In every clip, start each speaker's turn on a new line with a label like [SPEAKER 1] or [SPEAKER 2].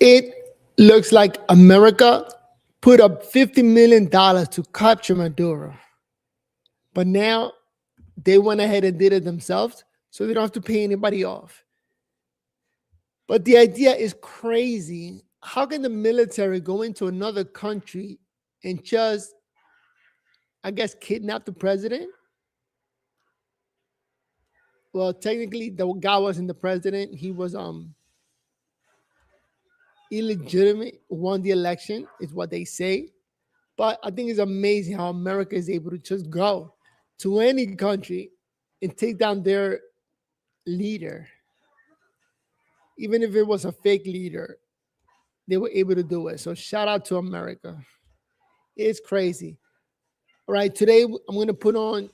[SPEAKER 1] It looks like America put up $50 million to capture Maduro. But now they went ahead and did it themselves, so they don't have to pay anybody off. But the idea is crazy. How can the military go into another country and just, I guess, kidnap the president? Well, technically, the guy wasn't the president. He was illegitimate, won the election, is what they say. But I think it's amazing how America is able to just go to any country and take down their leader. Even if it was a fake leader, they were able to do it. So shout out to America. It's crazy. All right, today I'm going to put on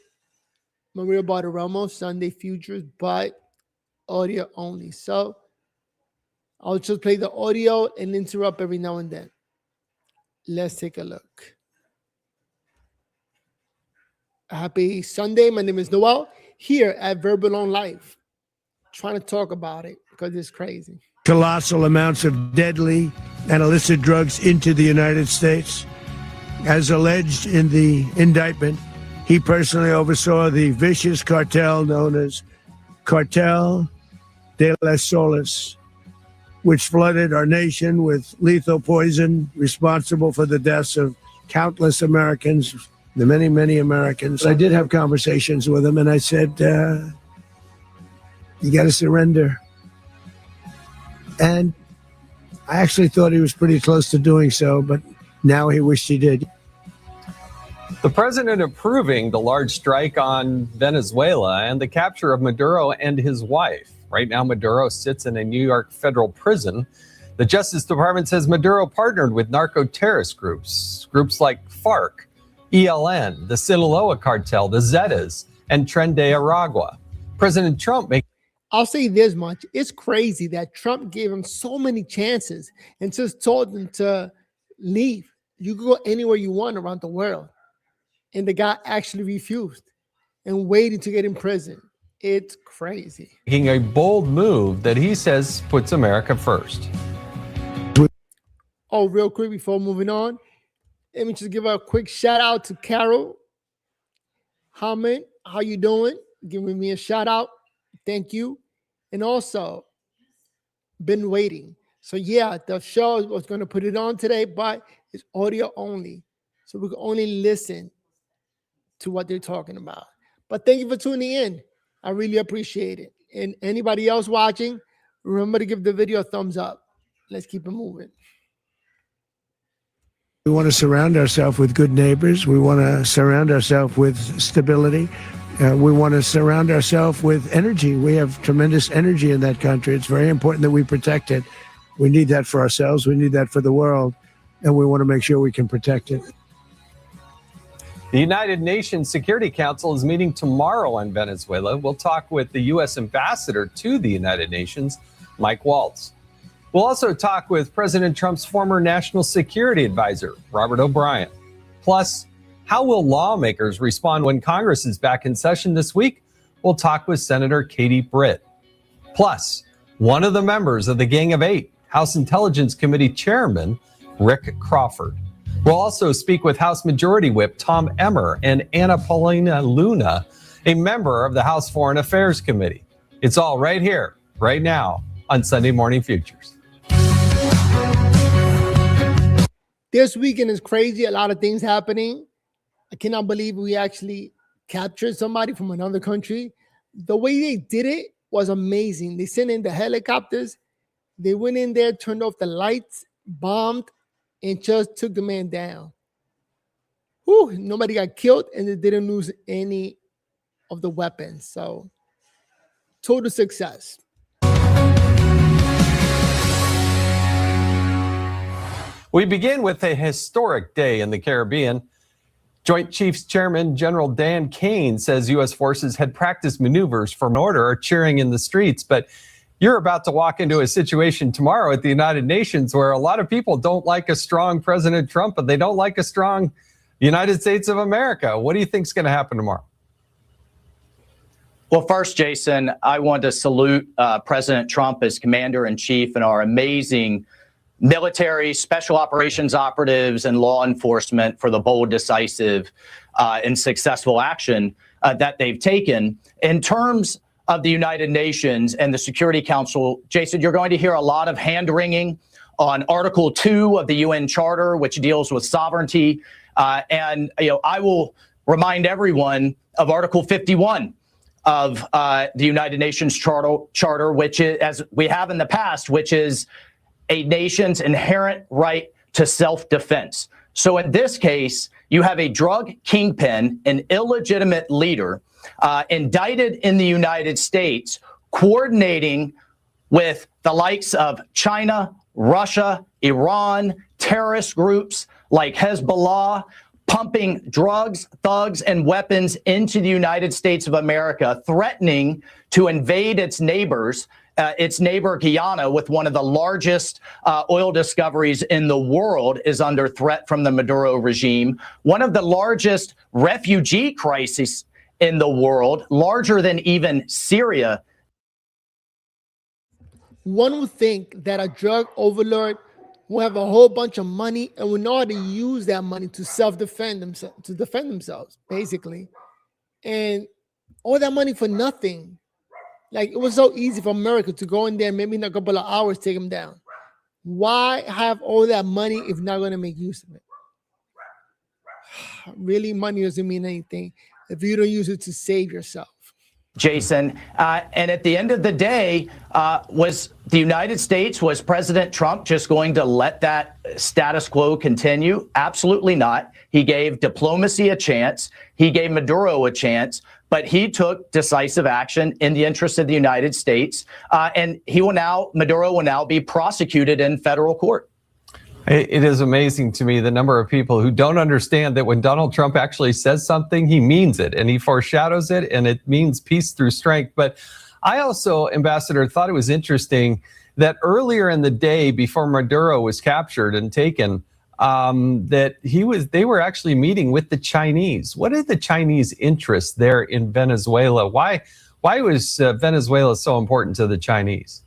[SPEAKER 1] Maria Bartiromo, Sunday Futures, but audio only. So I'll just play the audio and interrupt every now and then. Let's take a look. Happy Sunday. My name is Noel here at Verbal on Life. Trying to talk about it because it's crazy.
[SPEAKER 2] Colossal amounts of deadly and illicit drugs into the United States. As alleged in the indictment, he personally oversaw the vicious cartel known as Cartel de las Solas, which flooded our nation with lethal poison, responsible for the deaths of countless Americans, the many, many Americans. I did have conversations with him, and I said, you got to surrender. And I actually thought he was pretty close to doing so, but now he wished he did.
[SPEAKER 3] The president approving the large strike on Venezuela and the capture of Maduro and his wife. Right now, Maduro sits in a New York federal prison. The Justice Department says Maduro partnered with narco-terrorist groups like FARC, ELN, the Sinaloa cartel, the Zetas, and Tren de Aragua. President Trump
[SPEAKER 1] I'll say this much. It's crazy that Trump gave him so many chances and just told him to leave. You can go anywhere you want around the world. And the guy actually refused and waiting to get in prison. It's crazy.
[SPEAKER 3] Making a bold move that he says puts America first.
[SPEAKER 1] Oh, real quick before moving on, let me just give a quick shout out to Carol Hammond. How you doing? Giving me a shout out. Thank you. And also, been waiting. So yeah, the show was going to put it on today, but it's audio only. So we can only listen to what they're talking about. But thank you for tuning in. I really appreciate it. And anybody else watching, remember to give the video a thumbs up. Let's keep it moving.
[SPEAKER 2] We want to surround ourselves with good neighbors. We want to surround ourselves with stability. We want to surround ourselves with energy. We have tremendous energy in that country. It's very important that we protect it. We need that for ourselves. We need that for the world. And we want to make sure we can protect it.
[SPEAKER 3] The United Nations Security Council is meeting tomorrow on Venezuela. We'll talk with the U.S. ambassador to the United Nations, Mike Waltz. We'll also talk with President Trump's former national security advisor, Robert O'Brien. Plus, how will lawmakers respond when Congress is back in session this week? We'll talk with Senator Katie Britt. Plus, one of the members of the Gang of Eight, House Intelligence Committee Chairman Rick Crawford. We'll also speak with House Majority Whip Tom Emmer and Anna Paulina Luna, a member of the House Foreign Affairs Committee. It's all right here, right now, on Sunday Morning Futures.
[SPEAKER 1] This weekend is crazy. A lot of things happening. I cannot believe we actually captured somebody from another country. The way they did it was amazing. They sent in the helicopters. They went in there, turned off the lights, bombed, and just took the man down. Whew, nobody got killed, and they didn't lose any of the weapons. So, total success.
[SPEAKER 3] We begin with a historic day in the Caribbean. Joint Chiefs Chairman General Dan Kane says U.S. forces had practiced maneuvers for order are cheering in the streets. But you're about to walk into a situation tomorrow at the United Nations where a lot of people don't like a strong President Trump, and they don't like a strong United States of America. What do you think is going to happen tomorrow?
[SPEAKER 4] Well, first, Jason, I want to salute President Trump as commander-in-chief and our amazing military, special operations operatives, and law enforcement for the bold, decisive, and successful action that they've taken. In terms of the United Nations and the Security Council, Jason, you're going to hear a lot of hand-wringing on Article 2 of the UN Charter, which deals with sovereignty. And I will remind everyone of Article 51 of the United Nations Charter, which is, as we have in the past, which is a nation's inherent right to self-defense. So in this case, you have a drug kingpin, an illegitimate leader, indicted in the United States, coordinating with the likes of China, Russia, Iran, terrorist groups like Hezbollah, pumping drugs, thugs, and weapons into the United States of America, threatening to invade its neighbors, its neighbor Guyana, with one of the largest oil discoveries in the world, is under threat from the Maduro regime. One of the largest refugee crises in the world, larger than even Syria.
[SPEAKER 1] One would think that a drug overlord will have a whole bunch of money and will know how to use that money to self-defend themselves, to defend themselves, basically. And all that money for nothing. Like, it was so easy for America to go in there, maybe in a couple of hours, take them down. Why have all that money if not going to make use of it? Really, money doesn't mean anything if you don't use it to save yourself.
[SPEAKER 4] Jason, and at the end of the day, was the United States, was President Trump just going to let that status quo continue? Absolutely not. He gave diplomacy a chance. He gave Maduro a chance, but he took decisive action in the interest of the United States. And Maduro will now be prosecuted in federal court.
[SPEAKER 3] It is amazing to me the number of people who don't understand that when Donald Trump actually says something, he means it and he foreshadows it, and it means peace through strength. But I also, Ambassador, thought it was interesting that earlier in the day before Maduro was captured and taken, that they were actually meeting with the Chinese. What are the Chinese interests there in Venezuela? Why was Venezuela so important to the Chinese?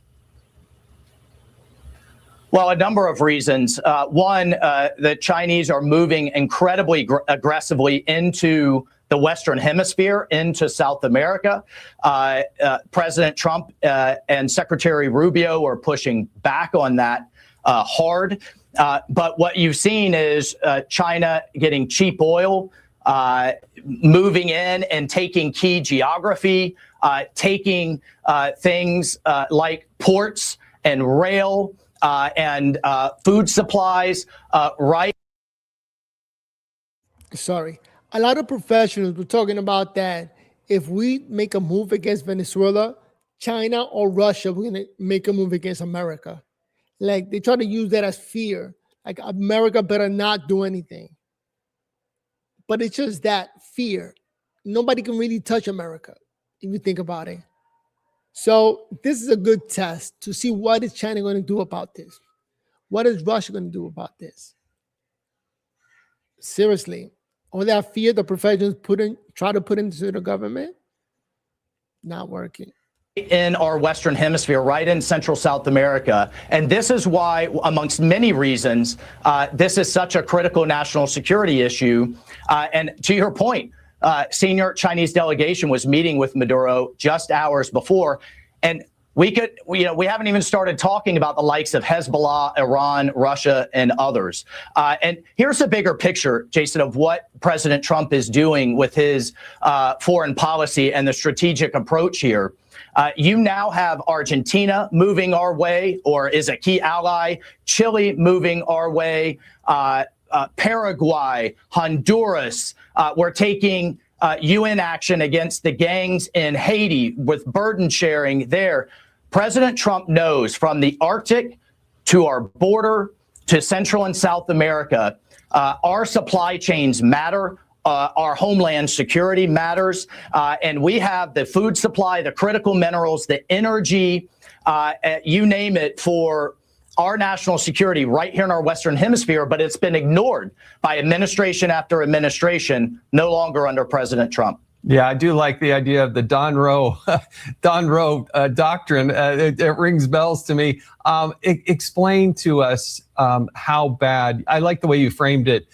[SPEAKER 4] Well, a number of reasons. One, the Chinese are moving incredibly aggressively into the Western Hemisphere, into South America. President Trump and Secretary Rubio are pushing back on that hard. But what you've seen is China getting cheap oil, moving in and taking key geography, taking things like ports and rail, and food supplies, right?
[SPEAKER 1] Sorry. A lot of professionals were talking about that. If we make a move against Venezuela, China or Russia, we're going to make a move against America. Like, they try to use that as fear. Like, America better not do anything. But it's just that fear. Nobody can really touch America, if you think about it. So this is a good test to see what is China going to do about this. What is Russia going to do about this? Seriously, all that fear the professionals try to put into the government, not working.
[SPEAKER 4] In our Western Hemisphere, right in Central South America. And this is why, amongst many reasons, this is such a critical national security issue. And to your point, senior Chinese delegation was meeting with Maduro just hours before, and we haven't even started talking about the likes of Hezbollah, Iran, Russia, and others. And here's a bigger picture, Jason, of what President Trump is doing with his foreign policy and the strategic approach here. You now have Argentina moving our way, or is a key ally, Chile moving our way, Paraguay, Honduras. We're taking UN action against the gangs in Haiti with burden sharing there. President Trump knows, from the Arctic to our border to Central and South America, our supply chains matter. Our homeland security matters. And we have the food supply, the critical minerals, the energy, you name it, for our national security right here in our Western Hemisphere, but it's been ignored by administration after administration, no longer under President Trump.
[SPEAKER 3] Yeah, I do like the idea of the Don Rowe doctrine. It rings bells to me. Explain to us how bad. I like the way you framed it.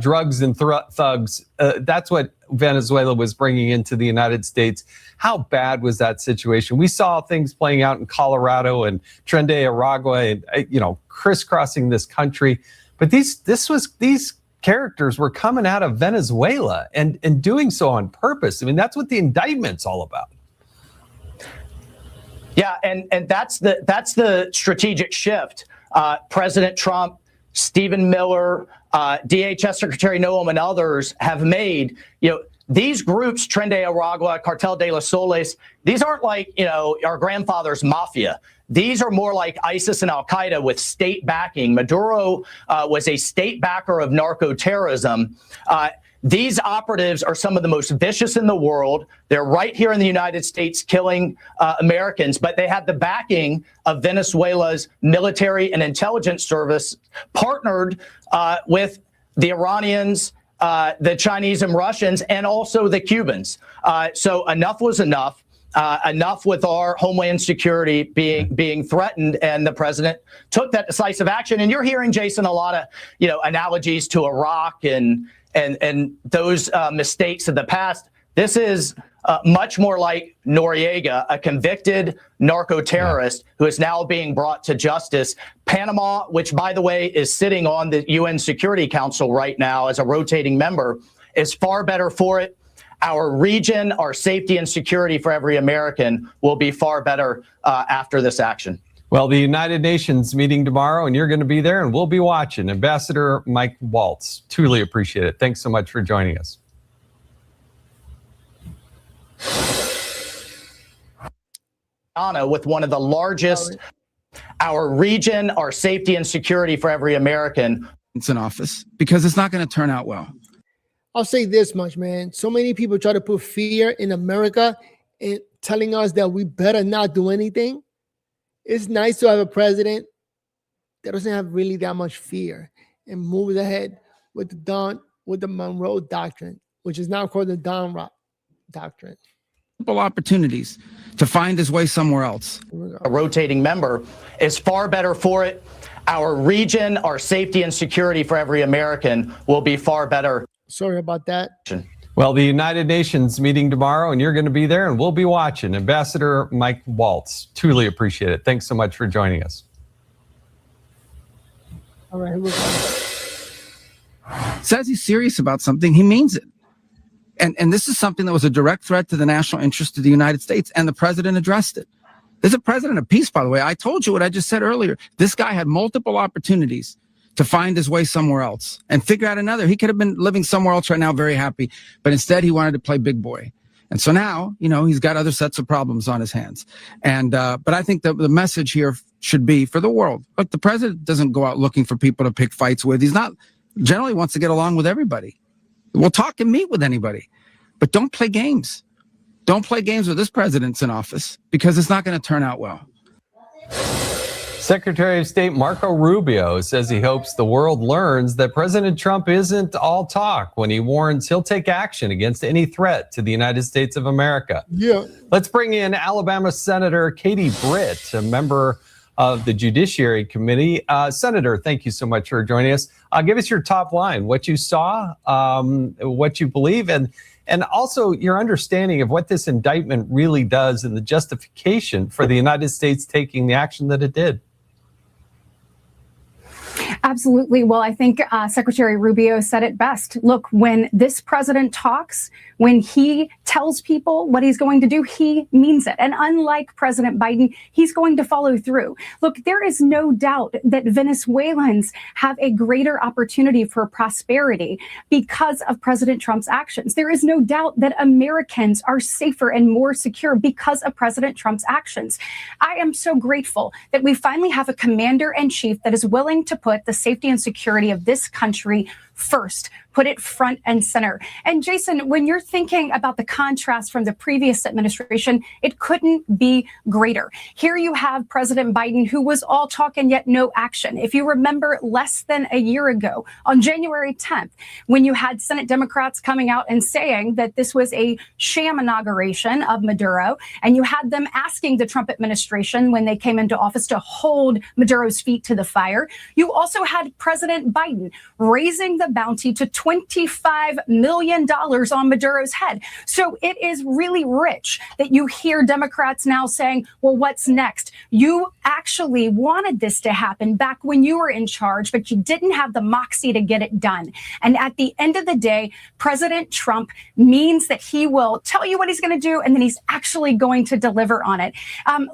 [SPEAKER 3] Drugs and thugs. That's what Venezuela was bringing into the United States. How bad was that situation? We saw things playing out in Colorado and Tren de Aragua, and crisscrossing this country. But these characters were coming out of Venezuela and doing so on purpose. I mean, that's what the indictment's all about.
[SPEAKER 4] Yeah, and that's the strategic shift. President Trump, Stephen Miller, DHS Secretary Noam, and others have made. These groups, Tren de Aragua, Cartel de los Soles, these aren't like our grandfather's mafia. These are more like ISIS and Al-Qaeda with state backing. Maduro was a state backer of narco-terrorism. These operatives are some of the most vicious in the world. They're right here in the United States killing Americans, but they have the backing of Venezuela's military and intelligence service, partnered with the Iranians, the Chinese and Russians, and also the Cubans. So enough was enough. Enough with our homeland security being threatened, and the president took that decisive action. And you're hearing, Jason, a lot of analogies to Iraq and those mistakes of the past. This is much more like Noriega, a convicted narco-terrorist who is now being brought to justice. Panama, which, by the way, is sitting on the UN Security Council right now as a rotating member, is far better for it. Our region, our safety and security for every American will be far better after this action.
[SPEAKER 3] Well, the United Nations meeting tomorrow, and you're going to be there, and we'll be watching. Ambassador Mike Waltz, truly appreciate it. Thanks so much for joining us.
[SPEAKER 4] With one of the largest, our region, our safety and security for every American.
[SPEAKER 5] It's in office because it's not going to turn out well.
[SPEAKER 1] I'll say this much, man. So many people try to put fear in America and telling us that we better not do anything. It's nice to have a president that doesn't have really that much fear and moves ahead with the Monroe Doctrine, which is now called the Don Doctrine.
[SPEAKER 5] Opportunities to find his way somewhere else.
[SPEAKER 4] A rotating member is far better for it. Our region, our safety and security for every American will be far better.
[SPEAKER 1] Sorry about that.
[SPEAKER 3] Well, the United Nations meeting tomorrow, and you're going to be there, and we'll be watching. Ambassador Mike Waltz, truly appreciate it. Thanks so much for joining us.
[SPEAKER 1] All right, here we go.
[SPEAKER 5] Says he's serious about something, he means it. And this is something that was a direct threat to the national interest of the United States, and the president addressed it. There's a president of peace, by the way. I told you what I just said earlier. This guy had multiple opportunities to find his way somewhere else and figure out another. He could have been living somewhere else right now, very happy, but instead he wanted to play big boy. And so now, he's got other sets of problems on his hands. And, but I think the message here should be for the world. Look, the president doesn't go out looking for people to pick fights with. He's not generally wants to get along with everybody. We'll talk and meet with anybody, but don't play games. Don't play games with this president's in office because it's not going to turn out well.
[SPEAKER 3] Secretary of State Marco Rubio says he hopes the world learns that President Trump isn't all talk when he warns he'll take action against any threat to the United States of America.
[SPEAKER 1] Yeah.
[SPEAKER 3] Let's bring in Alabama Senator Katie Britt, a member of the Judiciary Committee. Senator, thank you so much for joining us. Give us your top line, what you saw, what you believe, and also your understanding of what this indictment really does and the justification for the United States taking the action that it did.
[SPEAKER 6] Absolutely. Well, I think Secretary Rubio said it best. Look, when this president talks, when he tells people what he's going to do, he means it. And unlike President Biden, he's going to follow through. Look, there is no doubt that Venezuelans have a greater opportunity for prosperity because of President Trump's actions. There is no doubt that Americans are safer and more secure because of President Trump's actions. I am so grateful that we finally have a commander in chief that is willing to put the safety and security of this country first, put it front and center. And Jason, when you're thinking about the contrast from the previous administration, it couldn't be greater. Here you have President Biden, who was all talk and yet no action. If you remember less than a year ago, on January 10th, when you had Senate Democrats coming out and saying that this was a sham inauguration of Maduro, and you had them asking the Trump administration when they came into office to hold Maduro's feet to the fire, you also had President Biden raising the bounty to $25 million on Maduro's head. So it is really rich that you hear Democrats now saying, well, what's next? You actually wanted this to happen back when you were in charge, but you didn't have the moxie to get it done. And at the end of the day, President Trump means that he will tell you what he's going to do, and then he's actually going to deliver on it.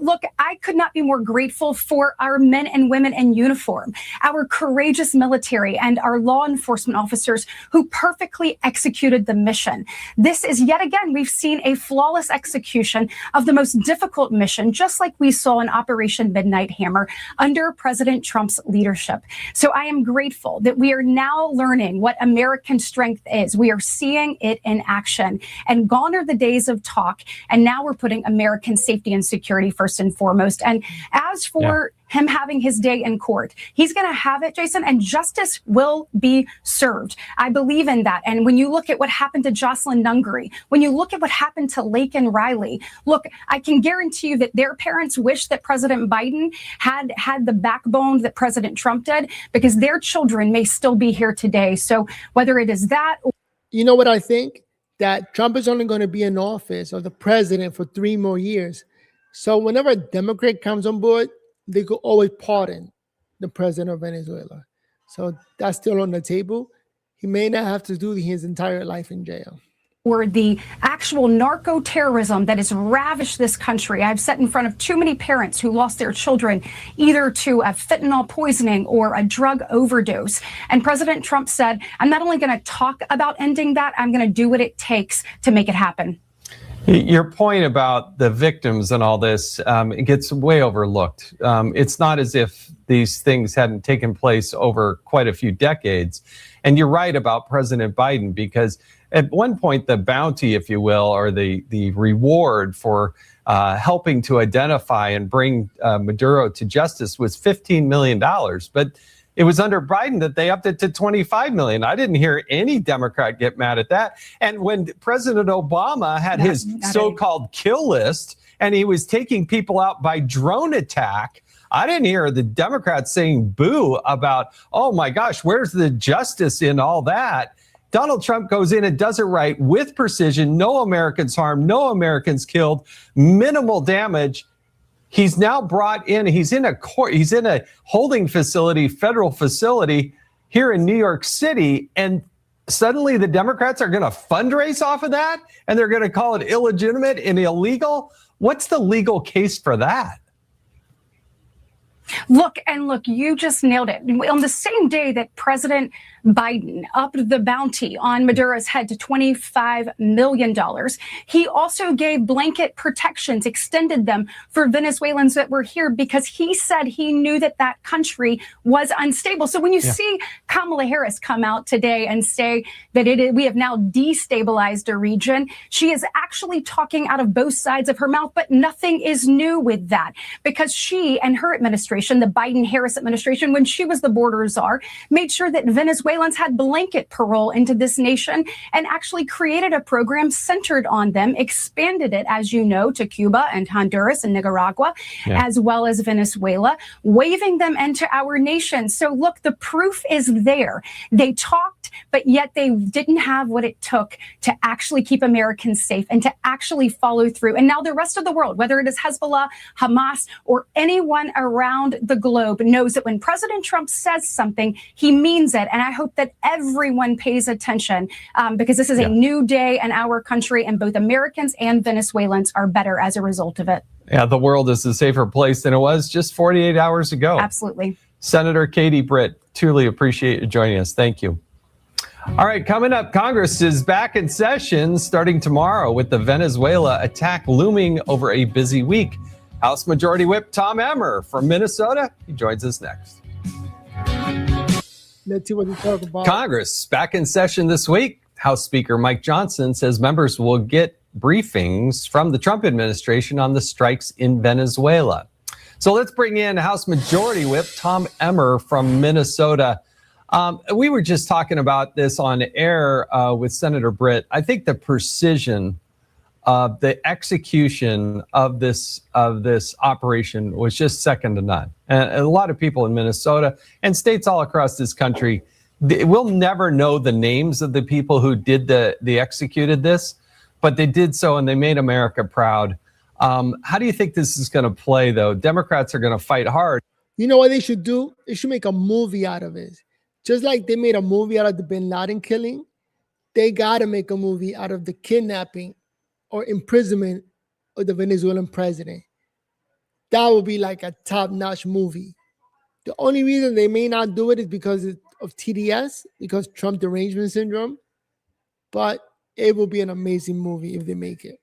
[SPEAKER 6] Look, I could not be more grateful for our men and women in uniform, our courageous military, and our law enforcement officers who perfectly executed the mission. This is yet again, we've seen a flawless execution of the most difficult mission, just like we saw in Operation Midnight Hammer under President Trump's leadership. So I am grateful that we are now learning what American strength is. We are seeing it in action, and gone are the days of talk. And now we're putting American safety and security first and foremost. And as for him having his day in court, he's going to have it, Jason, and justice will be served. I believe in that. And when you look at what happened to Jocelyn Nungary, when you look at what happened to Laken Riley, look, I can guarantee you that their parents wish that President Biden had the backbone that President Trump did, because their children may still be here today. So whether it is that,
[SPEAKER 1] You know what I think? That Trump is only going to be in office, or the president, for 3 more years. So whenever a Democrat comes on board, they could always pardon the president of Venezuela. So that's still on the table. He may not have to do his entire life in jail.
[SPEAKER 6] or the actual narco terrorism that has ravished this country. I've sat in front of too many parents who lost their children either to a fentanyl poisoning or a drug overdose. And President Trump said, I'm not only going to talk about ending that, I'm going to do what it takes to make it happen.
[SPEAKER 3] Your point about the victims and all this, it gets way overlooked. It's not as if these things hadn't taken place over quite a few decades. And you're right about President Biden, because at one point, the bounty, if you will, or the reward for helping to identify and bring Maduro to justice was $15 million. But it was under Biden that they upped it to $25 million. I didn't hear any Democrat get mad at that. And when President Obama had his so-called kill list and he was taking people out by drone attack, I didn't hear the Democrats saying boo about, oh my gosh, where's the justice in all that? Donald Trump goes in and does it right with precision. No Americans harmed, no Americans killed, minimal damage. He's now brought in, he's in a court, he's in a holding facility, federal facility here in New York City. And suddenly the Democrats are going to fundraise off of that and they're going to call it illegitimate and illegal. What's the legal case for that?
[SPEAKER 6] Look, you just nailed it. On the same day that President Biden upped the bounty on Maduro's head to $25 million, he also gave blanket protections, extended them for Venezuelans that were here, because he said he knew that that country was unstable. So when you see Kamala Harris come out today and say that we have now destabilized a region, she is actually talking out of both sides of her mouth, but nothing is new with that, because she and her administration, the Biden-Harris administration, when she was the border czar, made sure that Venezuelans had blanket parole into this nation and actually created a program centered on them, expanded it, as you know, to Cuba and Honduras and Nicaragua, as well as Venezuela, waving them into our nation. So look, the proof is there. They talked, but yet they didn't have what it took to actually keep Americans safe and to actually follow through. And now the rest of the world, whether it is Hezbollah, Hamas, or anyone around the globe, knows that when President Trump says something, he means it. And I hope that everyone pays attention, because this is a new day in our country, and both Americans and Venezuelans are better as a result of it.
[SPEAKER 3] Yeah, the world is a safer place than it was just 48 hours ago.
[SPEAKER 6] Absolutely.
[SPEAKER 3] Senator Katie Britt, truly appreciate you joining us. Thank you. All right, coming up, Congress is back in session starting tomorrow with the Venezuela attack looming over a busy week. House Majority Whip Tom Emmer from Minnesota, he joins us next.
[SPEAKER 1] Let's see what they talk about.
[SPEAKER 3] Congress back in session this week. House Speaker Mike Johnson says members will get briefings from the Trump administration on the strikes in Venezuela. So let's bring in House Majority Whip Tom Emmer from Minnesota. We were just talking about this on air with Senator Britt. I think the precision of the execution of this operation was just second to none. And a lot of people in Minnesota and states all across this country, we'll never know the names of the people who did the executed this, but they did so and they made America proud. How do you think this is going to play, though? Democrats are going to fight hard.
[SPEAKER 1] You know what they should do? They should make a movie out of it. Just like they made a movie out of the bin Laden killing, they got to make a movie out of the kidnapping or imprisonment of the Venezuelan president. That would be like a top-notch movie. The only reason they may not do it is because of TDS, because Trump derangement syndrome. But it will be an amazing movie if they make it.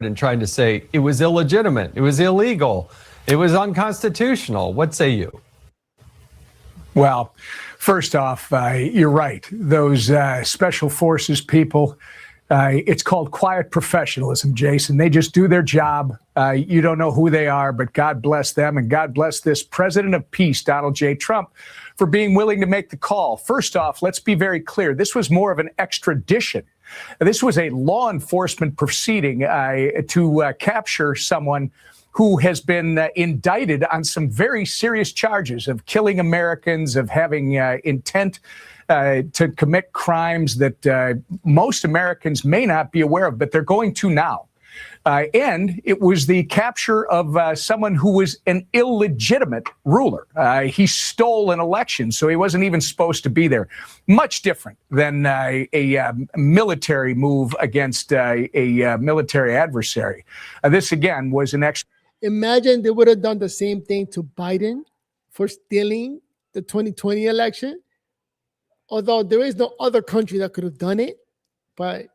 [SPEAKER 3] And trying to say it was illegitimate, it was illegal, it was unconstitutional. What say you?
[SPEAKER 7] Well, first off, you're right. Those special forces people, it's called quiet professionalism, Jason. They just do their job. You don't know who they are, but God bless them. And God bless this president of peace, Donald J. Trump, for being willing to make the call. First off, let's be very clear. This was more of an extradition. This was a law enforcement proceeding to capture someone who has been indicted on some very serious charges of killing Americans, of having intent to commit crimes that most Americans may not be aware of, but they're going to now. And it was the capture of someone who was an illegitimate ruler. He stole an election, so he wasn't even supposed to be there. Much different than a military move against a military adversary. This, again, was an
[SPEAKER 1] Imagine they would have done the same thing to Biden for stealing the 2020 election. Although there is no other country that could have done it, but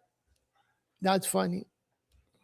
[SPEAKER 1] that's funny.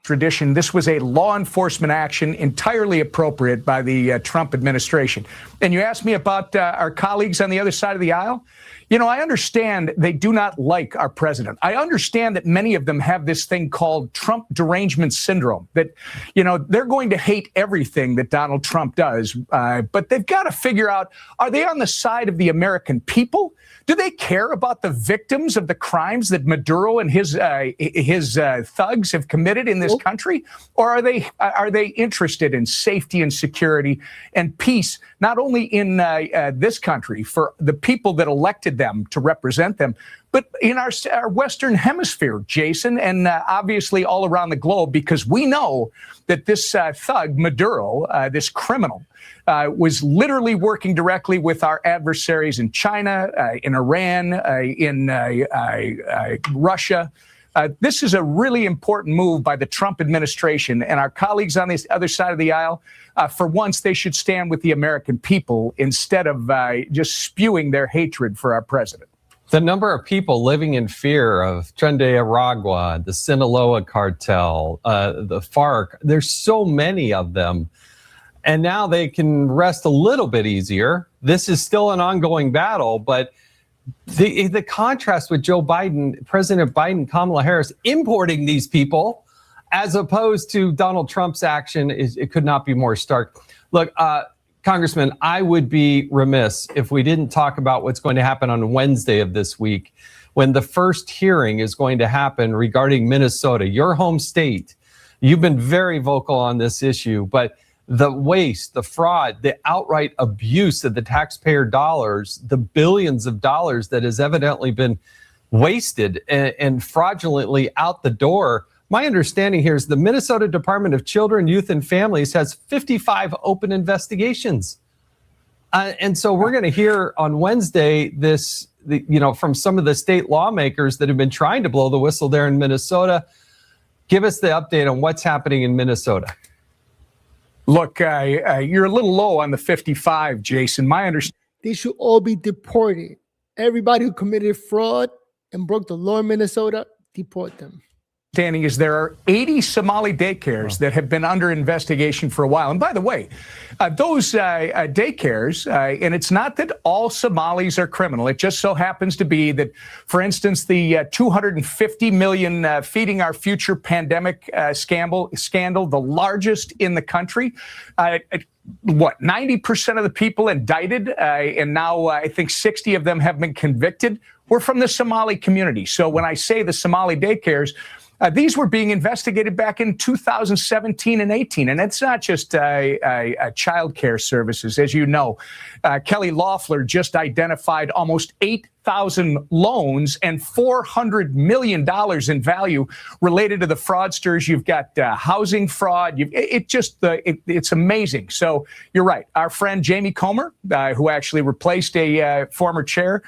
[SPEAKER 7] Tradition. This was a law enforcement action entirely appropriate by the Trump administration. And you asked me about our colleagues on the other side of the aisle. You know, I understand they do not like our president. I understand that many of them have this thing called Trump derangement syndrome, that, you know, they're going to hate everything that Donald Trump does. But they've got to figure out, are they on the side of the American people? Do they care about the victims of the crimes that Maduro and his thugs have committed in this country? Or are they interested in safety and security and peace, not only in this country for the people that elected them to represent them, but in our Western Hemisphere, Jason, and obviously all around the globe, because we know that this thug, Maduro, this criminal, was literally working directly with our adversaries in China, in Iran, in Russia. This is a really important move by the Trump administration, and our colleagues on the other side of the aisle, for once, they should stand with the American people instead of just spewing their hatred for our president.
[SPEAKER 3] The number of people living in fear of Tren de Aragua, the Sinaloa cartel, the FARC, there's so many of them. And now they can rest a little bit easier. This is still an ongoing battle, but the contrast with Joe Biden, President Biden, Kamala Harris importing these people, as opposed to Donald Trump's action, it could not be more stark. Look, Congressman, I would be remiss if we didn't talk about what's going to happen on Wednesday of this week, when the first hearing is going to happen regarding Minnesota, your home state. You've been very vocal on this issue, but the waste, the fraud, the outright abuse of the taxpayer dollars, the billions of dollars that has evidently been wasted and fraudulently out the door. My understanding here is the Minnesota Department of Children, Youth, and Families has 55 open investigations. And so we're going to hear on Wednesday this, from some of the state lawmakers that have been trying to blow the whistle there in Minnesota. Give us the update on what's happening in Minnesota.
[SPEAKER 7] Look, you're a little low on the 55, Jason. My understanding.
[SPEAKER 1] They should all be deported. Everybody who committed fraud and broke the law in Minnesota, deport them.
[SPEAKER 7] understanding is there are 80 Somali daycares that have been under investigation for a while. And by the way, those daycares, and it's not that all Somalis are criminal. It just so happens to be that, for instance, the 250 million Feeding Our Future pandemic scandal, the largest in the country, 90% of the people indicted, and now I think 60 of them have been convicted, were from the Somali community. So when I say the Somali daycares, these were being investigated back in 2017 and 18, and it's not just child care services. As you know, Kelly Loeffler just identified almost 8,000 loans and $400 million in value related to the fraudsters. You've got housing fraud. It's amazing. So you're right. Our friend Jamie Comer, who actually replaced a former chair,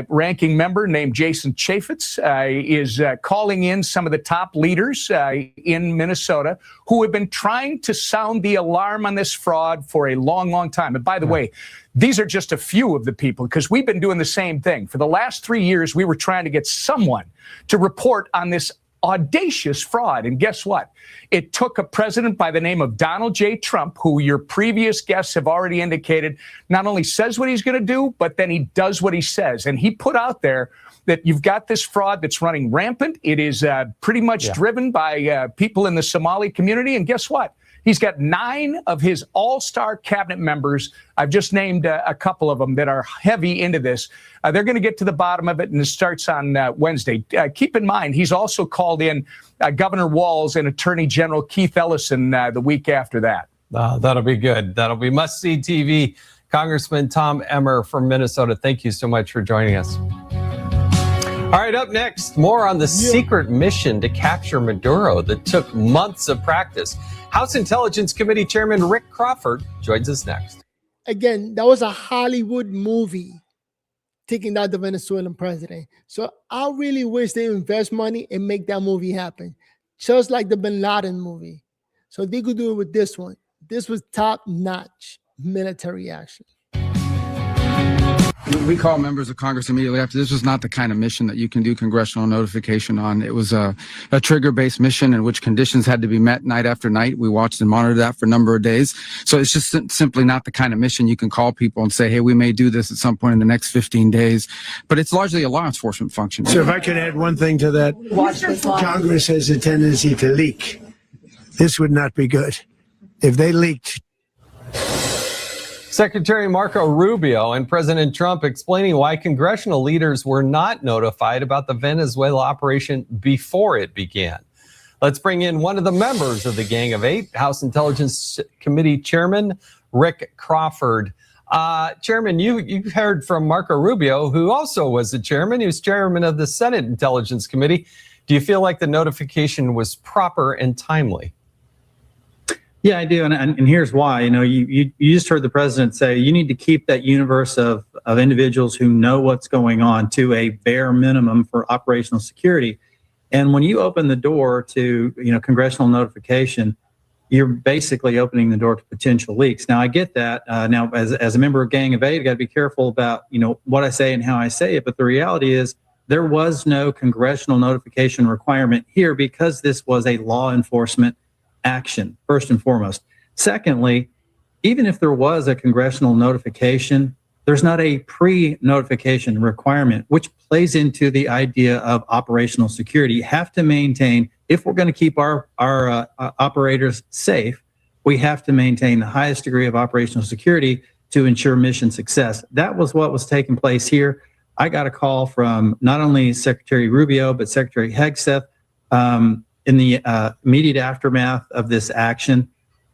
[SPEAKER 7] ranking member named Jason Chaffetz, is calling in some of the top leaders in Minnesota who have been trying to sound the alarm on this fraud for a long, long time. And by the way, these are just a few of the people, because we've been doing the same thing. For the last 3 years, we were trying to get someone to report on this audacious fraud. And guess what? It took a president by the name of Donald J. Trump, who your previous guests have already indicated not only says what he's going to do, but then he does what he says. And he put out there that you've got this fraud that's running rampant. It is pretty much driven by people in the Somali community. And guess what? He's got 9 of his all-star cabinet members. I've just named a couple of them that are heavy into this. They're going to get to the bottom of it, and it starts on Wednesday. Keep in mind, he's also called in Governor Walz and Attorney General Keith Ellison the week after that.
[SPEAKER 3] That'll be good. That'll be must-see TV. Congressman Tom Emmer from Minnesota, thank you so much for joining us. All right, up next, more on the secret mission to capture Maduro that took months of practice. House Intelligence Committee Chairman Rick Crawford joins us next.
[SPEAKER 1] Again, that was a Hollywood movie taking down the Venezuelan president. So I really wish they invest money and make that movie happen, just like the Bin Laden movie. So they could do it with this one. This was top-notch military action.
[SPEAKER 5] We called members of Congress immediately after. This was not the kind of mission that you can do congressional notification on. It was a trigger-based mission in which conditions had to be met night after night. We watched and monitored that for a number of days. So it's just simply not the kind of mission you can call people and say, hey, we may do this at some point in the next 15 days. But it's largely a law enforcement function.
[SPEAKER 2] So if I could add one thing to that, Congress has a tendency to leak. This would not be good. If they leaked.
[SPEAKER 3] Secretary Marco Rubio and President Trump explaining why congressional leaders were not notified about the Venezuela operation before it began. Let's bring in one of the members of the Gang of Eight, House Intelligence Committee Chairman Rick Crawford. Chairman, you heard from Marco Rubio, who also was the chairman. He was chairman of the Senate Intelligence Committee. Do you feel like the notification was proper and timely?
[SPEAKER 8] Yeah, I do. And here's why. You just heard the president say you need to keep that universe of individuals who know what's going on to a bare minimum for operational security. And when you open the door to, congressional notification, you're basically opening the door to potential leaks. Now, I get that. Now, as a member of Gang of Eight, I got to be careful about, what I say and how I say it. But the reality is there was no congressional notification requirement here because this was a law enforcement action, first and foremost. Secondly, even if there was a congressional notification, there's not a pre-notification requirement, which plays into the idea of operational security. You have to maintain, if we're going to keep our operators safe, we have to maintain the highest degree of operational security to ensure mission success. That was what was taking place here. I got a call from not only Secretary Rubio, but Secretary Hegseth, in the immediate aftermath of this action.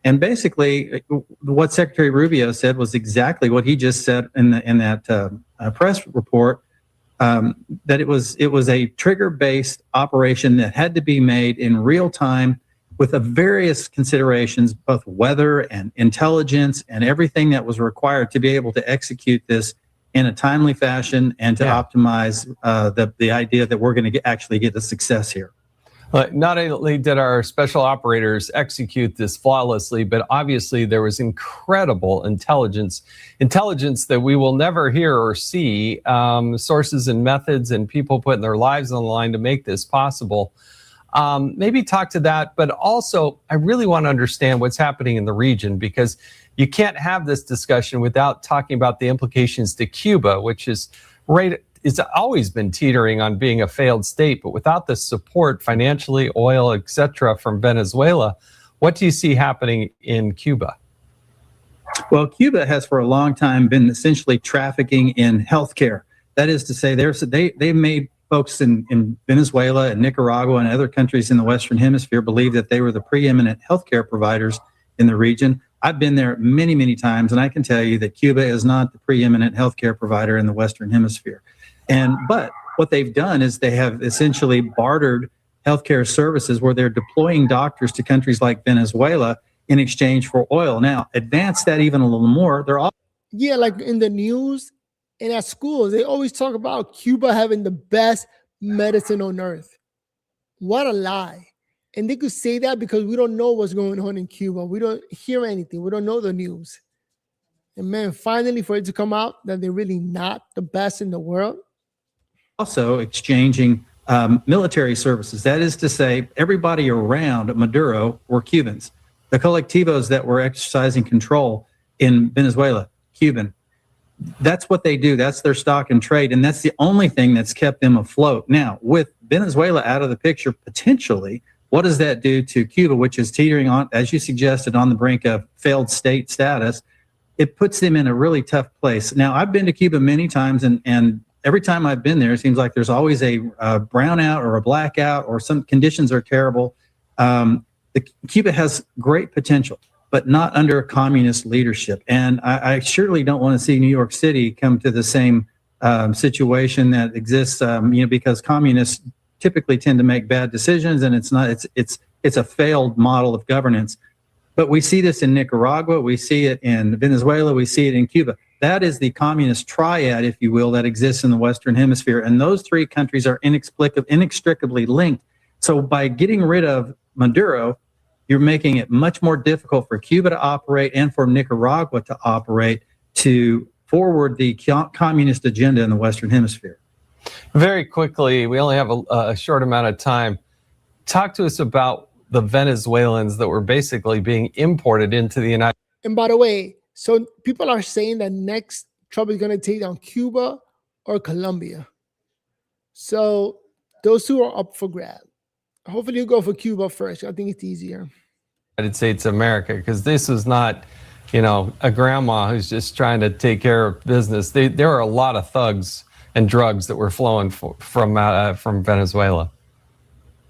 [SPEAKER 8] And basically, what Secretary Rubio said was exactly what he just said in that press report, that it was a trigger-based operation that had to be made in real time with various considerations, both weather and intelligence and everything that was required to be able to execute this in a timely fashion and to optimize the idea that we're going to actually get the success here.
[SPEAKER 3] Not only did our special operators execute this flawlessly, but obviously there was incredible intelligence that we will never hear or see, sources and methods and people putting their lives on the line to make this possible. Maybe talk to that, but also I really want to understand what's happening in the region, because you can't have this discussion without talking about the implications to Cuba, which is it's always been teetering on being a failed state, but without the support financially, oil, etc., from Venezuela, what do you see happening in Cuba?
[SPEAKER 8] Well, Cuba has for a long time been essentially trafficking in healthcare. That is to say, they made folks in Venezuela and Nicaragua and other countries in the Western Hemisphere believe that they were the preeminent healthcare providers in the region. I've been there many, many times, and I can tell you that Cuba is not the preeminent healthcare provider in the Western Hemisphere. But what they've done is they have essentially bartered healthcare services where they're deploying doctors to countries like Venezuela in exchange for oil. Now, advance that even a little more.
[SPEAKER 1] Yeah, like in the news and at schools, they always talk about Cuba having the best medicine on earth. What a lie. And they could say that because we don't know what's going on in Cuba. We don't hear anything. We don't know the news. And man, finally for it to come out that they're really not the best in the world.
[SPEAKER 8] Also exchanging military services. That is to say, everybody around Maduro were Cubans. The colectivos that were exercising control in Venezuela, Cuban. That's what they do. That's their stock and trade. And that's the only thing that's kept them afloat. Now, with Venezuela out of the picture, potentially, what does that do to Cuba, which is teetering on, as you suggested, on the brink of failed state status? It puts them in a really tough place. Now, I've been to Cuba many times, and every time I've been there, it seems like there's always a brownout or a blackout, or some conditions are terrible. Cuba has great potential, but not under communist leadership. And I surely don't want to see New York City come to the same situation that exists, because communists typically tend to make bad decisions, and it's a failed model of governance. But we see this in Nicaragua, we see it in Venezuela, we see it in Cuba. That is the communist triad, if you will, that exists in the Western Hemisphere. And those three countries are inextricably linked. So by getting rid of Maduro, you're making it much more difficult for Cuba to operate and for Nicaragua to operate to forward the communist agenda in the Western Hemisphere.
[SPEAKER 3] Very quickly, we only have a short amount of time. Talk to us about the Venezuelans that were basically being imported into the United States.
[SPEAKER 1] And by the way, so people are saying that next Trump is going to take down Cuba or Colombia. So those two are up for grab. Hopefully you go for Cuba first. I think it's easier.
[SPEAKER 3] United States of America, because this was not, a grandma who's just trying to take care of business. There are a lot of thugs and drugs that were flowing from Venezuela.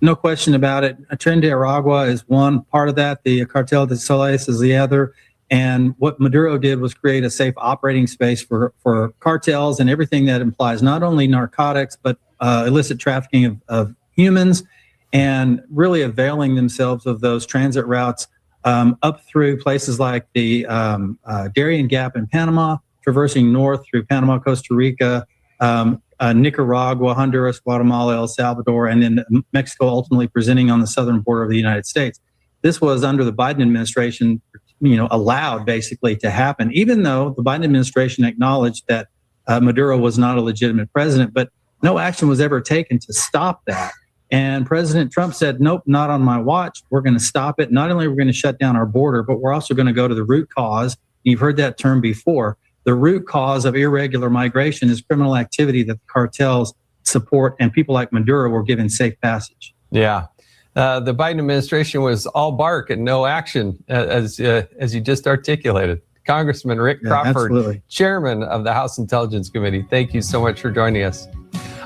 [SPEAKER 8] No question about it. Tren de Aragua is one part of that. The Cartel de Soles is the other. And what Maduro did was create a safe operating space for cartels and everything that implies not only narcotics, but illicit trafficking of humans, and really availing themselves of those transit routes up through places like the Darien Gap in Panama, traversing north through Panama, Costa Rica, Nicaragua, Honduras, Guatemala, El Salvador, and then Mexico, ultimately presenting on the southern border of the United States. This was under the Biden administration, allowed basically to happen, even though the Biden administration acknowledged that Maduro was not a legitimate president, but no action was ever taken to stop that. And President Trump said, nope, not on my watch. We're going to stop it. Not only are we going to shut down our border, but we're also going to go to the root cause. You've heard that term before. The root cause of irregular migration is criminal activity that the cartels support, and people like Maduro were given safe passage.
[SPEAKER 3] Yeah. The Biden administration was all bark and no action, as you just articulated. Congressman Rick Crawford,
[SPEAKER 8] absolutely.
[SPEAKER 3] Chairman of the House Intelligence Committee, thank you so much for joining us.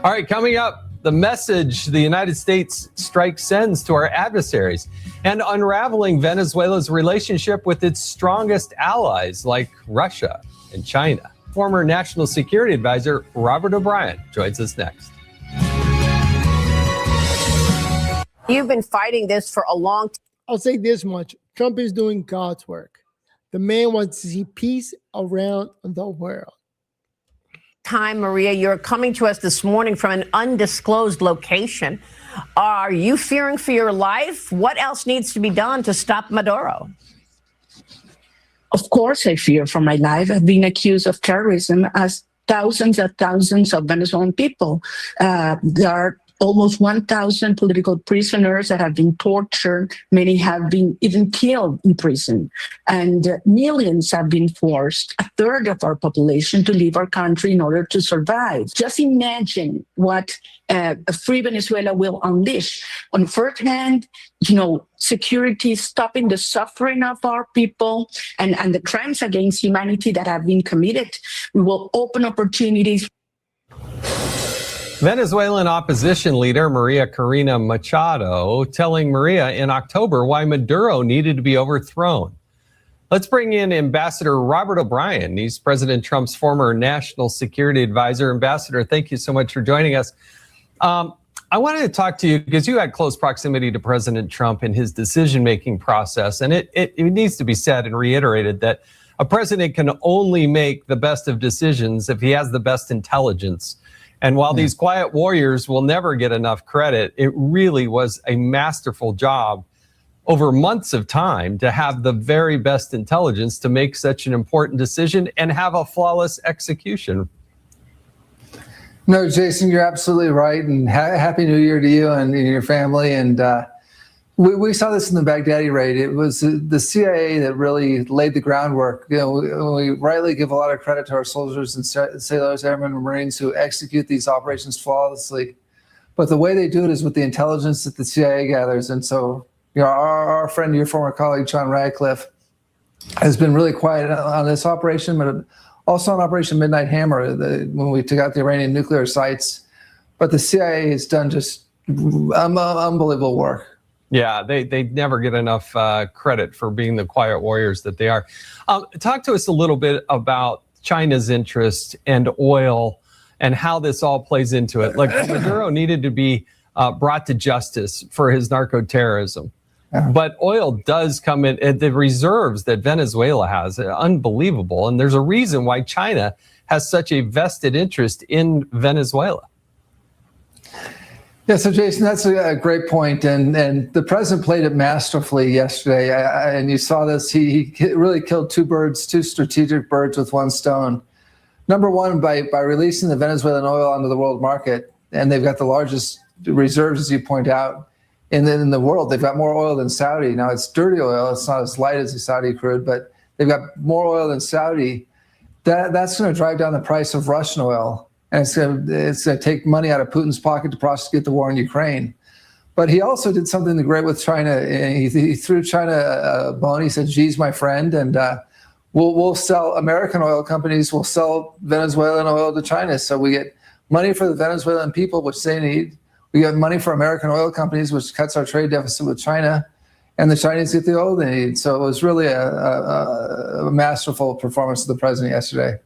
[SPEAKER 3] All right, coming up, the message the United States strike sends to our adversaries, and unraveling Venezuela's relationship with its strongest allies like Russia and China. Former National Security Advisor Robert O'Brien joins us next.
[SPEAKER 9] You've been fighting this for a long time.
[SPEAKER 1] I'll say this much. Trump is doing God's work. The man wants to see peace around the world.
[SPEAKER 9] Maria, you're coming to us this morning from an undisclosed location. Are you fearing for your life? What else needs to be done to stop Maduro?
[SPEAKER 10] Of course, I fear for my life. I've been accused of terrorism as thousands and thousands of Venezuelan people. There are almost 1,000 political prisoners that have been tortured. Many have been even killed in prison. And millions have been forced, a third of our population, to leave our country in order to survive. Just imagine what a free Venezuela will unleash. On first hand, security, stopping the suffering of our people and the crimes against humanity that have been committed. We will open opportunities.
[SPEAKER 3] Venezuelan opposition leader Maria Corina Machado telling Maria in October why Maduro needed to be overthrown. Let's bring in Ambassador Robert O'Brien. He's President Trump's former national security advisor. Ambassador, thank you so much for joining us. I wanted to talk to you because you had close proximity to President Trump in his decision-making process. And it needs to be said and reiterated that a president can only make the best of decisions if he has the best intelligence. And while these quiet warriors will never get enough credit, it really was a masterful job over months of time to have the very best intelligence to make such an important decision and have a flawless execution.
[SPEAKER 11] No, Jason, you're absolutely right. And Happy New Year to you and your family. And we saw this in the Baghdadi raid. It was the CIA that really laid the groundwork. We rightly give a lot of credit to our soldiers and sailors, airmen, and Marines who execute these operations flawlessly. But the way they do it is with the intelligence that the CIA gathers. And so, our friend, your former colleague, John Radcliffe, has been really quiet on this operation, but also on Operation Midnight Hammer, when we took out the Iranian nuclear sites. But the CIA has done just unbelievable work.
[SPEAKER 3] Yeah, they never get enough credit for being the quiet warriors that they are. Talk to us a little bit about China's interest and oil and how this all plays into it. Like, Maduro needed to be brought to justice for his narco-terrorism. But oil does come in, the reserves that Venezuela has are unbelievable. And there's a reason why China has such a vested interest in Venezuela.
[SPEAKER 11] Yeah, so Jason, that's a great point. And the president played it masterfully yesterday. And you saw this, he really killed two strategic birds with one stone. Number one, by releasing the Venezuelan oil onto the world market, and they've got the largest reserves, as you point out, in the world. They've got more oil than Saudi. Now, it's dirty oil. It's not as light as the Saudi crude, but they've got more oil than Saudi. That's going to drive down the price of Russian oil. And it's going to take money out of Putin's pocket to prosecute the war in Ukraine. But he also did something great with China. He threw China a bone. He said, "Xi's my friend, and we'll sell, American oil companies will sell Venezuelan oil to China. So we get money for the Venezuelan people, which they need. We get money for American oil companies, which cuts our trade deficit with China, and the Chinese get the oil they need." So it was really a masterful performance of the president yesterday.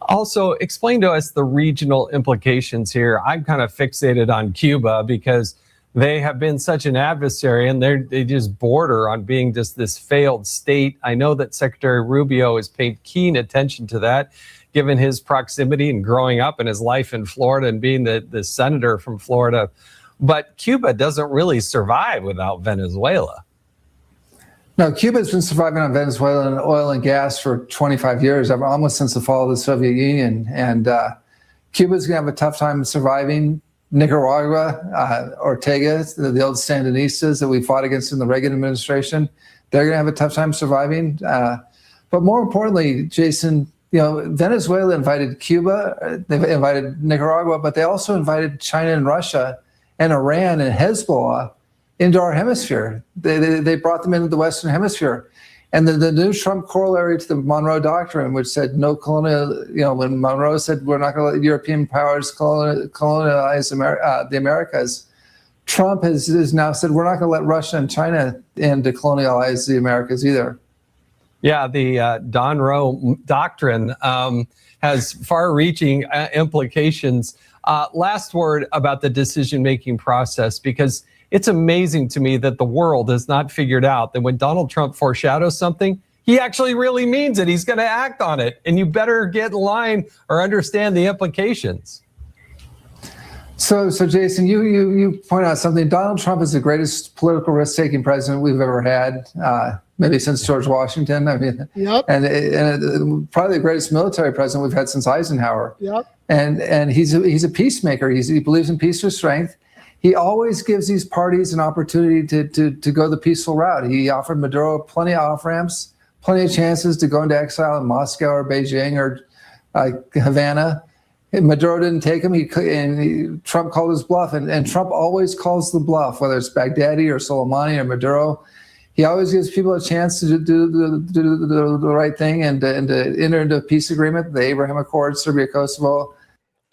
[SPEAKER 3] Also, explain to us the regional implications here. I'm kind of fixated on Cuba because they have been such an adversary, and they just border on being just this failed state. I know that Secretary Rubio has paid keen attention to that, given his proximity and growing up in his life in Florida and being the senator from Florida. But Cuba doesn't really survive without Venezuela.
[SPEAKER 11] No, Cuba's been surviving on Venezuelan oil and gas for 25 years, almost since the fall of the Soviet Union. And Cuba's going to have a tough time surviving. Nicaragua, Ortega, the old Sandinistas that we fought against in the Reagan administration, they're going to have a tough time surviving. But more importantly, Jason, Venezuela invited Cuba, they invited Nicaragua, but they also invited China and Russia and Iran and Hezbollah into our hemisphere. They brought them into the Western Hemisphere. And the new Trump corollary to the Monroe Doctrine, which said no colonial, when Monroe said we're not going to let European powers colonize the Americas, Trump has now said we're not going to let Russia and China in to colonialize the Americas either.
[SPEAKER 3] Yeah, the Monroe Doctrine has far-reaching implications. Last word about the decision-making process, because it's amazing to me that the world has not figured out that when Donald Trump foreshadows something, he actually really means it. He's going to act on it. And you better get in line or understand the implications.
[SPEAKER 11] So Jason, you point out something. Donald Trump is the greatest political risk-taking president we've ever had, maybe since George Washington. I mean,
[SPEAKER 1] Yep.
[SPEAKER 11] and probably the greatest military president we've had since Eisenhower.
[SPEAKER 1] Yep.
[SPEAKER 11] And he's a peacemaker. He believes in peace through strength. he always gives these parties an opportunity to go the peaceful route. He offered Maduro plenty of off-ramps, plenty of chances to go into exile in Moscow or Beijing or Havana. And Maduro didn't take him. Trump called his bluff, and Trump always calls the bluff, whether it's Baghdadi or Soleimani or Maduro. He always gives people a chance to do the right thing and to enter into a peace agreement, the Abraham Accords, Serbia, Kosovo.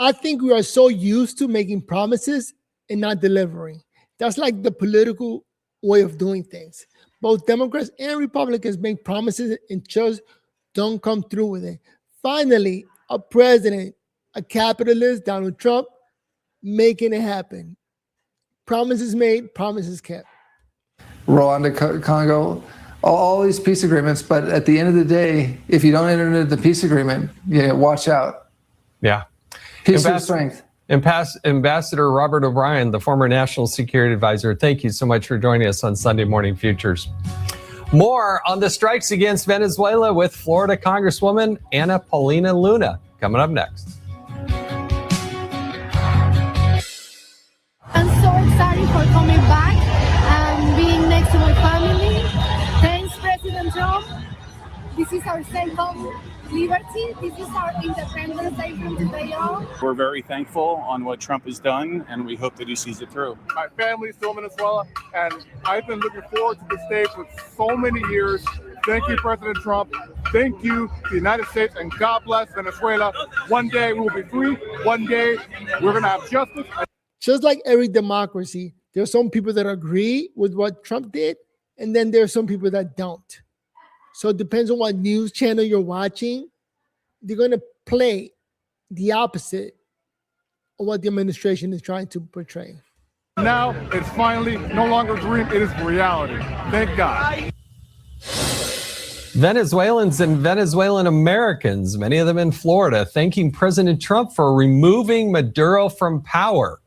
[SPEAKER 1] I think we are so used to making promises and not delivering. That's like the political way of doing things. Both Democrats and Republicans make promises and just don't come through with it. Finally, a president, a capitalist, Donald Trump, making it happen. Promises made, promises kept.
[SPEAKER 11] Rwanda, Congo, all these peace agreements. But at the end of the day, if you don't enter into the peace agreement, watch out.
[SPEAKER 3] Yeah.
[SPEAKER 11] Peace through strength.
[SPEAKER 3] Ambassador Robert O'Brien, the former National Security Advisor, thank you so much for joining us on Sunday Morning Futures. More on the strikes against Venezuela with Florida Congresswoman Ana Paulina Luna coming up next.
[SPEAKER 12] I'm so excited for coming back and being next to my family. Thanks, President Trump. This is our second liberty. This is our Independence Day from today on.
[SPEAKER 13] We're very thankful on what Trump has done, and we hope that he sees it through.
[SPEAKER 14] My family is still in Venezuela, and I've been looking forward to this day for so many years. Thank you, President Trump. Thank you, the United States, and God bless Venezuela. One day we will be free. One day we're going to have justice.
[SPEAKER 1] Just like every democracy, there are some people that agree with what Trump did, and then there are some people that don't. So it depends on what news channel you're watching. They're going to play the opposite of what the administration is trying to portray.
[SPEAKER 14] Now it's finally no longer a dream, it is reality. Thank God.
[SPEAKER 3] Venezuelans and Venezuelan Americans, many of them in Florida, thanking President Trump for removing Maduro from power.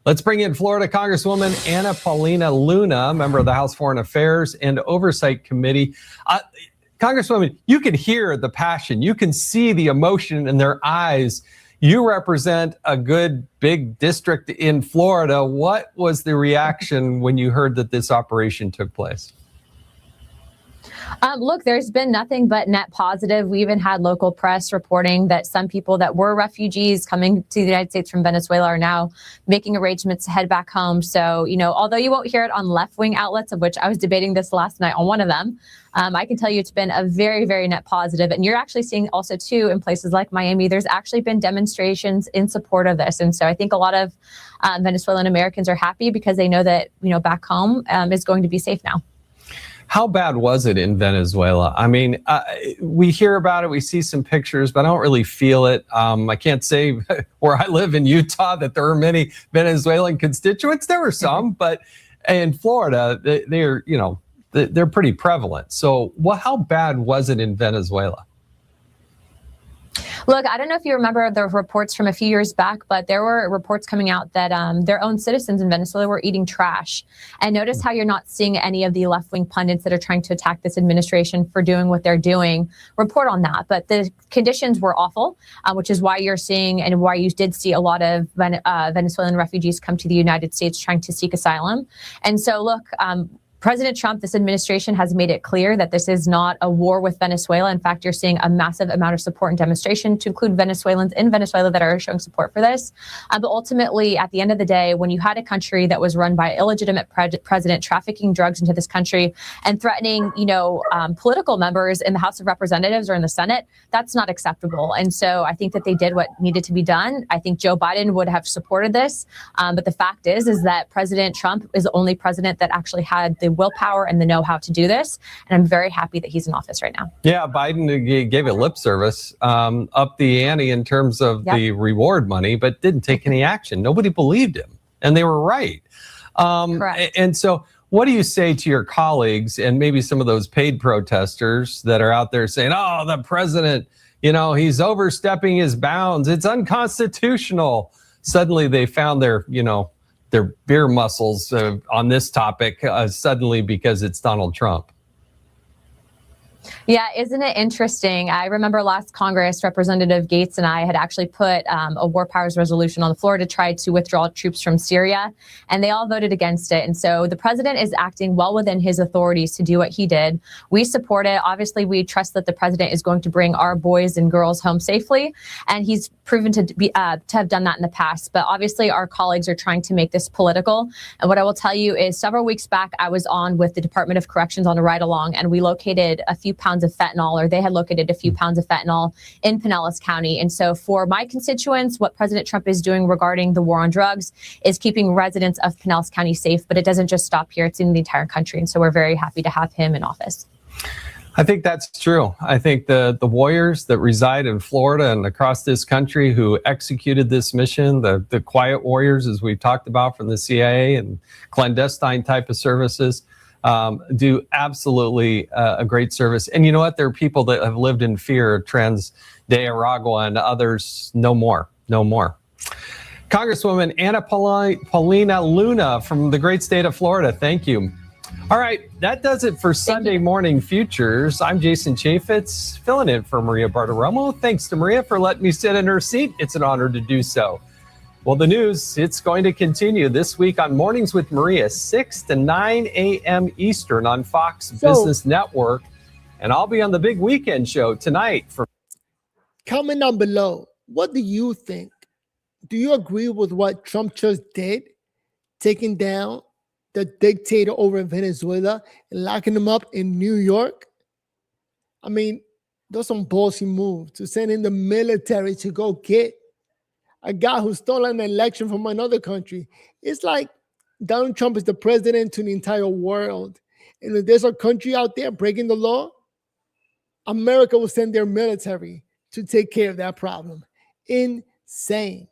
[SPEAKER 3] Let's bring in Florida Congresswoman Ana Paulina Luna, member of the House Foreign Affairs and Oversight Committee. Congresswoman, you can hear the passion. You can see the emotion in their eyes. You represent a good big district in Florida. What was the reaction when you heard that this operation took place?
[SPEAKER 15] Look, there's been nothing but net positive. We even had local press reporting that some people that were refugees coming to the United States from Venezuela are now making arrangements to head back home. So, although you won't hear it on left-wing outlets, of which I was debating this last night on one of them, I can tell you it's been a very, very net positive. And you're actually seeing also, too, in places like Miami, there's actually been demonstrations in support of this. And so I think a lot of Venezuelan Americans are happy because they know that, back home is going to be safe now.
[SPEAKER 3] How bad was it in Venezuela? I mean, we hear about it, we see some pictures, but I don't really feel it. I can't say where I live in Utah that there are many Venezuelan constituents. There were some, but in Florida, they're pretty prevalent. So how bad was it in Venezuela?
[SPEAKER 15] Look, I don't know if you remember the reports from a few years back, but there were reports coming out that their own citizens in Venezuela were eating trash. And notice how you're not seeing any of the left-wing pundits that are trying to attack this administration for doing what they're doing report on that. But the conditions were awful, which is why you're seeing and why you did see a lot of Venezuelan refugees come to the United States trying to seek asylum. And so, look, President Trump, this administration has made it clear that this is not a war with Venezuela. In fact, you're seeing a massive amount of support and demonstration to include Venezuelans in Venezuela that are showing support for this. But ultimately, at the end of the day, when you had a country that was run by an illegitimate president trafficking drugs into this country and threatening, political members in the House of Representatives or in the Senate, that's not acceptable. And so I think that they did what needed to be done. I think Joe Biden would have supported this. But the fact is that President Trump is the only president that actually had the willpower and the know-how to do this. And I'm very happy that he's in office right now.
[SPEAKER 3] Yeah, Biden gave it lip service, up the ante in terms of the reward money, but didn't take any action. Nobody believed him, and they were right.
[SPEAKER 15] Correct.
[SPEAKER 3] And so what do you say to your colleagues and maybe some of those paid protesters that are out there saying, oh, the president, he's overstepping his bounds. It's unconstitutional. Suddenly they found their beer muscles on this topic suddenly because it's Donald Trump.
[SPEAKER 15] Yeah, isn't it interesting? I remember last Congress, Representative Gates and I had actually put a war powers resolution on the floor to try to withdraw troops from Syria, and they all voted against it. And so the president is acting well within his authorities to do what he did. We support it. Obviously, we trust that the president is going to bring our boys and girls home safely, and he's proven to have done that in the past. But obviously, our colleagues are trying to make this political. And what I will tell you is, several weeks back, I was on with the Department of Corrections on a ride along, and we located a few pounds of fentanyl, or they had located a few pounds of fentanyl in Pinellas County. And so for my constituents, what President Trump is doing regarding the war on drugs is keeping residents of Pinellas County safe. But it doesn't just stop here. It's in the entire country. And so we're very happy to have him in office.
[SPEAKER 3] I think that's true. I think the warriors that reside in Florida and across this country who executed this mission, the quiet warriors, as we've talked about, from the CIA and clandestine type of services, do absolutely a great service. And you know what? There are people that have lived in fear of Trans de Aragua, and others no more. Congresswoman Anna Paulina Luna from the great state of Florida, thank you. All right, that does it for Sunday Morning Futures. I'm Jason Chaffetz, filling in for Maria Bartiromo. Thanks to Maria for letting me sit in her seat. It's an honor to do so. Well, the news, it's going to continue this week on Mornings with Maria, 6 to 9 a.m. Eastern on Fox Business Network. And I'll be on the big weekend show tonight.
[SPEAKER 1] Comment down below. What do you think? Do you agree with what Trump just did? Taking down the dictator over in Venezuela and locking him up in New York? I mean, those are some ballsy moves to send in the military to go get a guy who stole an election from another country. It's like Donald Trump is the president to the entire world. And if there's a country out there breaking the law, America will send their military to take care of that problem. Insane.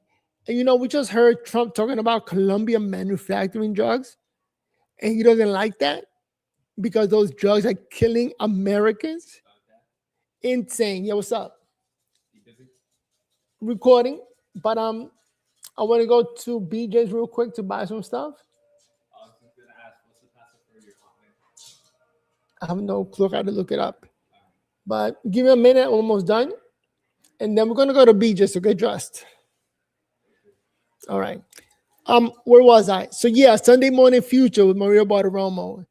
[SPEAKER 1] And you know, we just heard Trump talking about Colombia manufacturing drugs, and he doesn't like that because those drugs are killing Americans. Insane. Yeah, what's up? Recording. But I want to go to BJ's real quick to buy some stuff. I have no clue how to look it up. But give me a minute, I'm almost done. And then we're going to go to BJ's to get dressed. All right. Where was I? So yeah, Sunday Morning Future with Maria Bartiromo.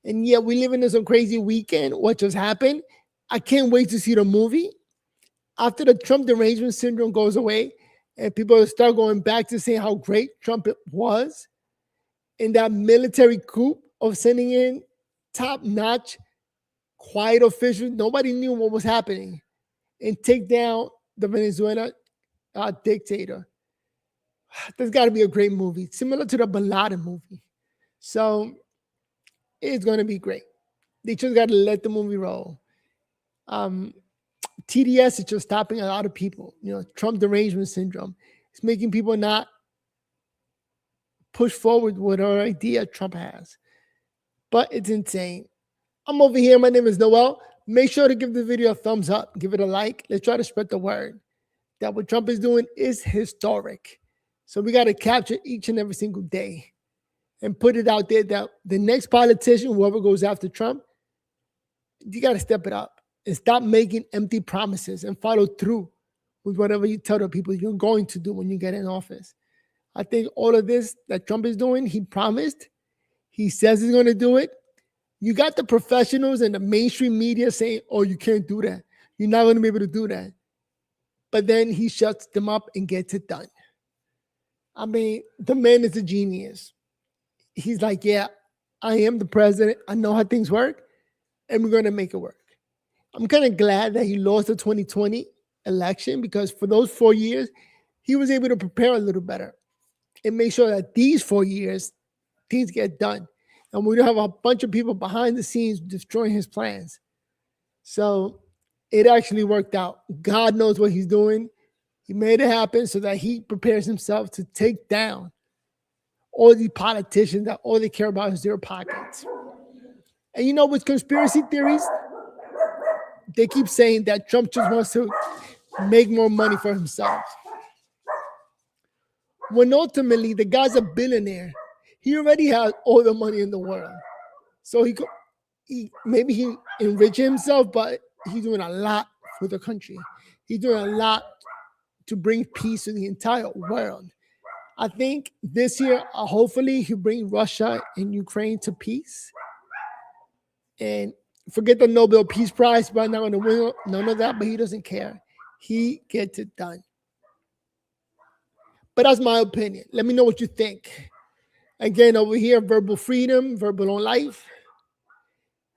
[SPEAKER 1] And yeah, we live in some crazy weekend. What just happened? I can't wait to see the movie. After the Trump derangement syndrome goes away, and people start going back to saying how great Trump was in that military coup of sending in top-notch, quiet officials. Nobody knew what was happening, and take down the Venezuela dictator. There's got to be a great movie, similar to the Bin Laden movie. So it's going to be great. They just got to let the movie roll. TDS is just stopping a lot of people. You know, Trump derangement syndrome. It's making people not push forward with our idea Trump has. But it's insane. I'm over here. My name is Noel. Make sure to give the video a thumbs up. Give it a like. Let's try to spread the word that what Trump is doing is historic. So we got to capture each and every single day and put it out there that the next politician, whoever goes after Trump, you got to step it up. And stop making empty promises and follow through with whatever you tell the people you're going to do when you get in office. I think all of this that Trump is doing, he promised. He says he's going to do it. You got the professionals and the mainstream media saying, oh, you can't do that. You're not going to be able to do that. But then he shuts them up and gets it done. I mean, the man is a genius. He's like, yeah, I am the president. I know how things work, and we're going to make it work. I'm kind of glad that he lost the 2020 election, because for those 4 years, he was able to prepare a little better and make sure that these 4 years, things get done. And we don't have a bunch of people behind the scenes destroying his plans. So it actually worked out. God knows what he's doing. He made it happen so that he prepares himself to take down all these politicians that all they care about is their pockets. And you know, with conspiracy theories, they keep saying that Trump just wants to make more money for himself. When ultimately the guy's a billionaire. He already has all the money in the world. So maybe he enriched himself, but he's doing a lot for the country. He's doing a lot to bring peace to the entire world. I think this year, hopefully, he'll bring Russia and Ukraine to peace. And forget the Nobel Peace Prize, but I'm not going to win none of that, but he doesn't care. He gets it done. But that's my opinion. Let me know what you think. Again, over here, verbal freedom, verbal on life,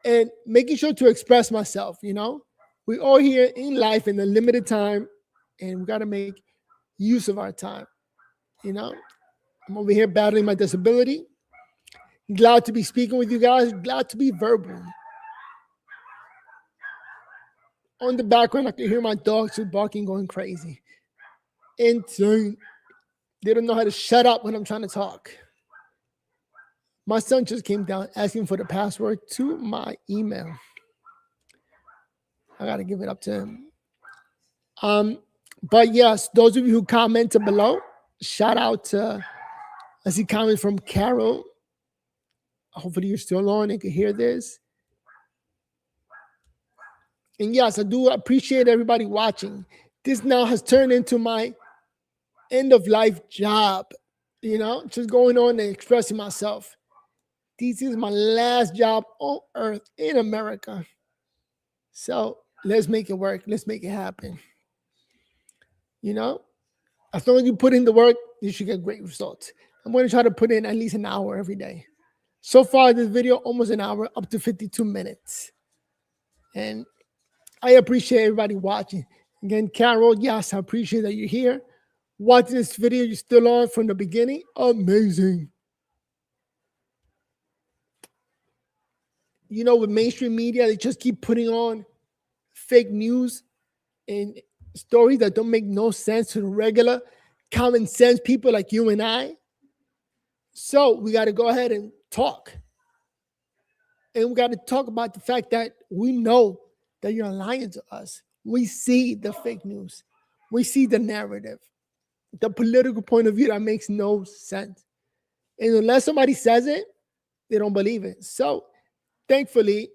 [SPEAKER 1] and making sure to express myself, you know. We all here in life in a limited time, and we got to make use of our time, you know. I'm over here battling my disability. Glad to be speaking with you guys. Glad to be verbal. On the background, I can hear my dogs barking, going crazy. Insane. They don't know how to shut up when I'm trying to talk. My son just came down asking for the password to my email. I got to give it up to him. But yes, those of you who commented below, shout out to, I see comments from Carol. Hopefully you're still on and can hear this. And yes, I do appreciate everybody watching. This now has turned into my end of life job, you know, just going on and expressing myself. This is my last job on earth in America. So let's make it work. Let's make it happen. You know, as long as you put in the work, you should get great results. I'm going to try to put in at least an hour every day. So far, this video, almost an hour, up to 52 minutes. And I appreciate everybody watching. Again, Carol, yes, I appreciate that you're here. Watching this video, you're still on from the beginning. Amazing. You know, with mainstream media, they just keep putting on fake news and stories that don't make no sense to the regular common sense people like you and I. So we got to go ahead and talk. And we got to talk about the fact that we know that you're lying to us. We see the fake news. We see the narrative, the political point of view that makes no sense. And unless somebody says it, they don't believe it. So thankfully,